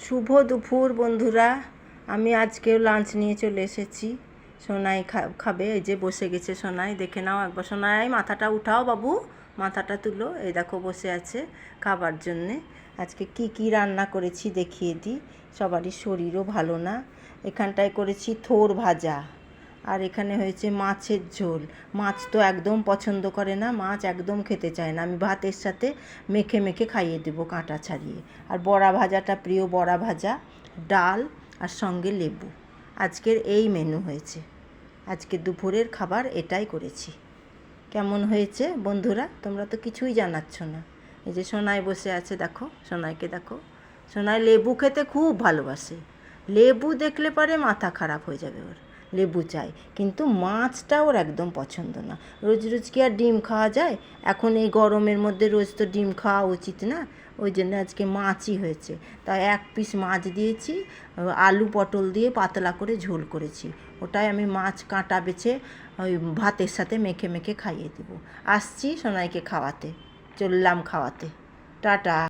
শুভ দুপুর বন্ধুরা। আমি আজকেও লাঞ্চ নিয়ে চলে এসেছি। সোনাই খাবে, এই যে বসে গেছে সোনাই, দেখে নাও একবার। সোনাই মাথাটা উঠাও বাবু, মাথাটা তুলো। এই দেখো বসে আছে খাবার জন্যে। আজকে কি কি রান্না করেছি দেখিয়ে দিই। সবারই শরীরও ভালো না। এখানটায় করেছি থোর ভাজা, আর এখানে হয়েছে মাছের ঝোল। মাছ তো একদম পছন্দ করে না, মাছ একদম খেতে চায় না। আমি ভাতের সাথে মেখে মেখে খাইয়ে দেবো কাঁটা ছাড়িয়ে। আর বড়া ভাজাটা প্রিয়, বড়া ভাজা, ডাল আর সঙ্গে লেবু। আজকের এই মেনু হয়েছে। আজকে দুপুরের খাবার এটাই করেছি। কেমন হয়েছে বন্ধুরা? তোমরা তো কিছুই জানাচ্ছ না। এই যে সোনাই বসে আছে, দেখো সোনাইকে দেখো। সোনাই লেবু খেতে খুব ভালোবাসে। লেবু দেখলে পরে মাথা খারাপ হয়ে যাবে ওর। লেবু চাই, কিন্তু মাছটা ওর একদম পছন্দ না। রোজ রোজ কি আর ডিম খাওয়া যায়? এখন এই গরমের মধ্যে রোজ তো ডিম খাওয়া উচিত না। ওই জন্য আজকে মাছই হয়েছে। তাই এক পিস মাছ দিয়েছি, আলু পটল দিয়ে পাতলা করে ঝোল করেছি। ওটাই আমি মাছ কাঁটা বেছে ওই ভাতের সাথে মেখে মেখে খাইয়ে দেবো। আসছি সোনাইকে খাওয়াতে, চললাম খাওয়াতে। টাটা।